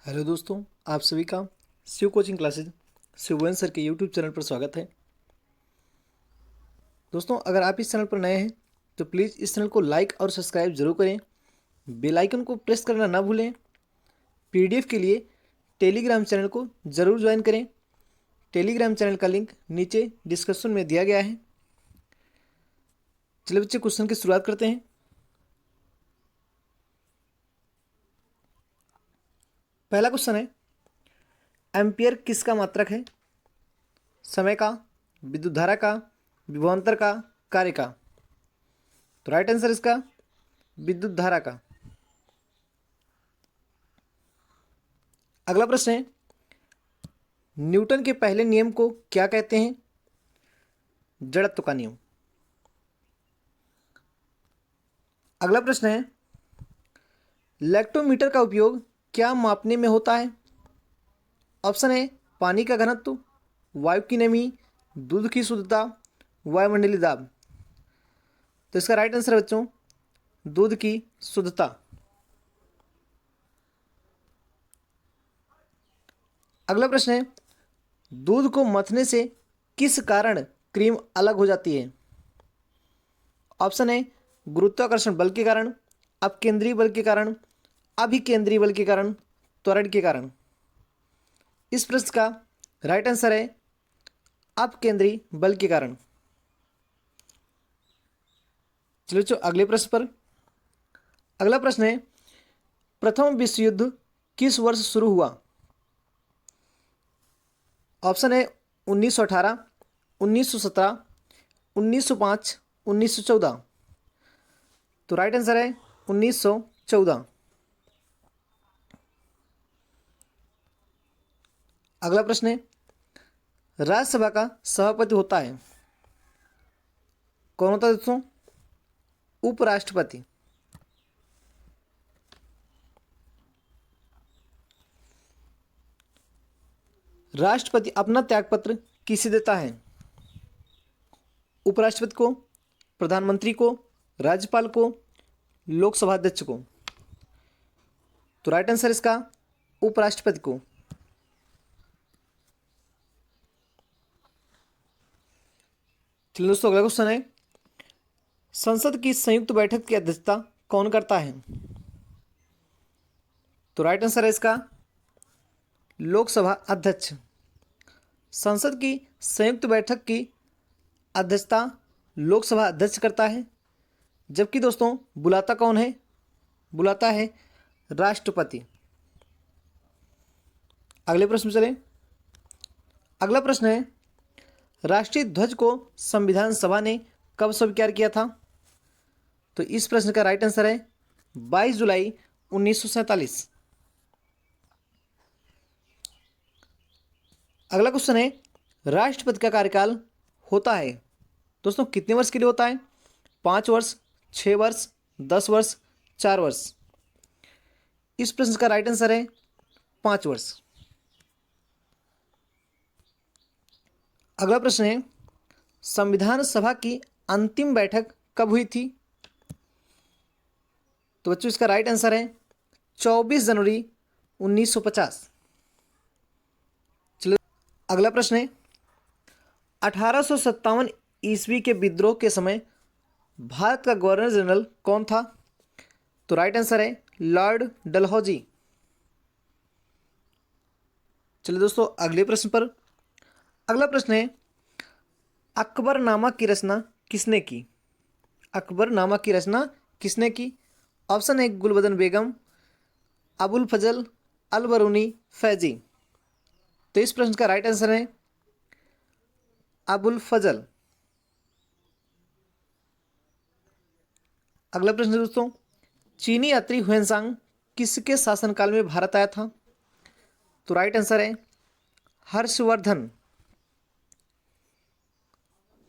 Hello दोस्तों, आप सभी का शिव कोचिंग क्लासेज शिववन सर के यूट्यूब चैनल पर स्वागत है। दोस्तों, अगर आप इस चैनल पर नए हैं तो प्लीज़ इस चैनल को लाइक और सब्सक्राइब जरूर करें। बेल आइकन को प्रेस करना ना भूलें। पीडीएफ के लिए टेलीग्राम चैनल को ज़रूर ज्वाइन करें। टेलीग्राम चैनल का लिंक नीचे डिस्क्रिप्शन में दिया गया है। चलिए बच्चे, क्वेश्चन की शुरुआत करते हैं। पहला क्वेश्चन है, एम्पियर किसका मात्रक है? समय का, विद्युत धारा का, विभवांतर का, कार्य का? तो राइट आंसर इसका विद्युत धारा का। अगला प्रश्न है, न्यूटन के पहले नियम को क्या कहते हैं? जड़त्व का नियम। अगला प्रश्न है, लैक्टोमीटर का उपयोग क्या मापने में होता है? ऑप्शन है पानी का घनत्व, वायु की नमी, दूध की शुद्धता, वायुमंडलीय दाब। तो इसका राइट आंसर है बच्चों दूध की शुद्धता। अगला प्रश्न है, दूध को मथने से किस कारण क्रीम अलग हो जाती है? ऑप्शन है गुरुत्वाकर्षण बल के कारण, अपकेंद्रीय बल के कारण, अभिकेंद्रीय बल के कारण, त्वरण के कारण। इस प्रश्न का राइट आंसर है अपकेंद्रीय बल के कारण। चलो बच्चों अगले प्रश्न पर। अगला प्रश्न है, प्रथम विश्व युद्ध किस वर्ष शुरू हुआ? ऑप्शन है 1918, 1917, 1905, 1914। तो राइट आंसर है 1914। अगला प्रश्न है, राज्यसभा का सभापति होता है, कौन होता है दोस्तों? उपराष्ट्रपति। राष्ट्रपति अपना त्यागपत्र किसे देता है? उपराष्ट्रपति को, प्रधानमंत्री को, राज्यपाल को, लोकसभा अध्यक्ष को? तो राइट आंसर इसका उपराष्ट्रपति को। चलिए दोस्तों अगला क्वेश्चन है, संसद की संयुक्त बैठक की अध्यक्षता कौन करता है? तो राइट आंसर है इसका लोकसभा अध्यक्ष। संसद की संयुक्त बैठक की अध्यक्षता लोकसभा अध्यक्ष करता है, जबकि दोस्तों बुलाता कौन है? बुलाता है राष्ट्रपति। अगले प्रश्न चलें। अगला प्रश्न है, राष्ट्रीय ध्वज को संविधान सभा ने कब स्वीकार किया था? तो इस प्रश्न का राइट आंसर है 22 जुलाई 1947। अगला क्वेश्चन है, राष्ट्रपति का कार्यकाल होता है दोस्तों कितने वर्ष के लिए होता है? 5 वर्ष, 6 वर्ष, 10 वर्ष, 4 वर्ष? इस प्रश्न का राइट आंसर है 5 वर्ष। अगला प्रश्न है, संविधान सभा की अंतिम बैठक कब हुई थी? तो बच्चों इसका राइट आंसर है 24 जनवरी 1950। चलो अगला प्रश्न है, 1857 ईस्वी के विद्रोह के समय भारत का गवर्नर जनरल कौन था? तो राइट आंसर है लॉर्ड डलहौजी। चलिए दोस्तों अगले प्रश्न पर। अगला प्रश्न है, अकबरनामा की रचना किसने की? अकबरनामा की रचना किसने की? ऑप्शन है गुलबदन बेगम, अबुल फजल, अल बरूनी, फैजी। तो इस प्रश्न का राइट आंसर है अबुल फजल। अगला प्रश्न दोस्तों, चीनी यात्री हुएनसांग किसके शासनकाल में भारत आया था? तो राइट आंसर है हर्षवर्धन।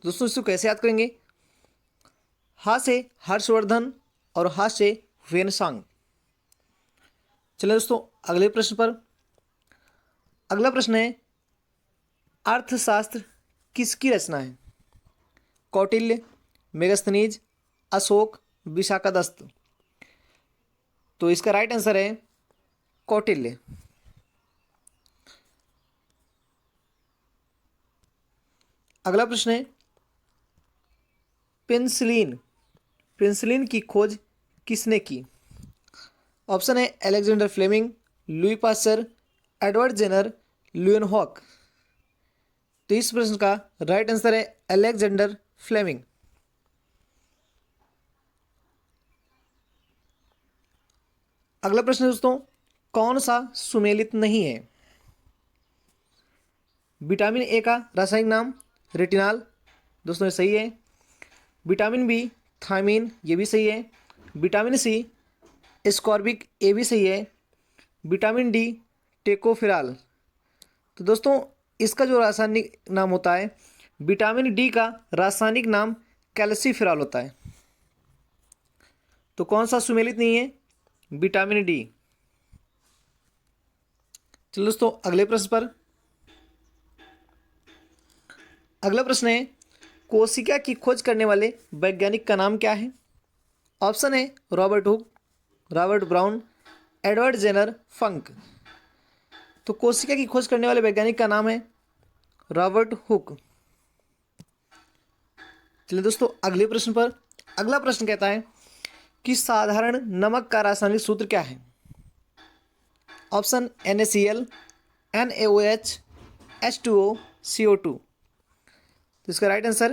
दोस्तों इसको कैसे याद करेंगे? हा से हर्षवर्धन और हा से हुएनसांग। चलिए दोस्तों अगले प्रश्न पर। अगला प्रश्न है, अर्थशास्त्र किसकी रचना है? कौटिल्य, मेगस्थनीज, अशोक, विशाखादत्त? तो इसका राइट आंसर है कौटिल्य। अगला प्रश्न है, पेनिसिलिन पेनिसिलिन की खोज किसने की? ऑप्शन है Alexander Fleming, Louis Pasteur, Edward Jenner, Leeuwenhoek. तो इस प्रश्न का राइट आंसर है अलेक्जेंडर फ्लेमिंग। अगला प्रश्न दोस्तों, कौन सा सुमेलित नहीं है? विटामिन ए का रासायनिक नाम रेटिनाल, दोस्तों ये सही है। विटामिन बी थायमीन, ये भी सही है। विटामिन सी एस्कॉर्बिक, ये भी सही है। Vitamin D tocopherol. तो दोस्तों इसका जो रासायनिक नाम होता है, विटामिन डी का रासायनिक नाम कैल्सीफिराल होता है। तो कौन सा सुमेलित नहीं है? Vitamin D. चलो दोस्तों अगले प्रश्न पर। अगला प्रश्न है, कोशिका की खोज करने वाले वैज्ञानिक का नाम क्या है? ऑप्शन है Robert Hooke, Robert Brown, Edward Jenner, Funk. तो कोशिका की खोज करने वाले वैज्ञानिक का नाम है रॉबर्ट हुक। चलिए दोस्तों अगले प्रश्न पर। अगला प्रश्न कहता है कि साधारण नमक का रासायनिक सूत्र क्या है? Option NaCl, NaOH, H2O, CO2। तो इसका राइट आंसर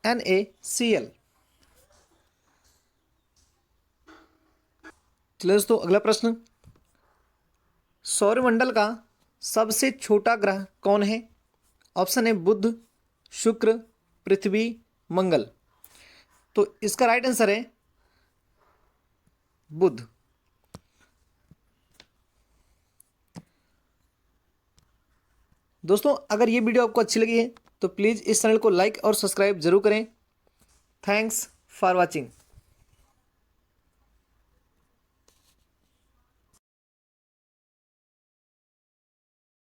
NaCl। चलिए दोस्तों अगला प्रश्न, सौरमंडल का सबसे छोटा ग्रह कौन है? ऑप्शन है बुध, शुक्र, पृथ्वी, मंगल। तो इसका राइट आंसर है बुध। दोस्तों अगर ये वीडियो आपको अच्छी लगी है तो प्लीज़ इस चैनल को लाइक और सब्सक्राइब जरूर करें। Thanks for watching.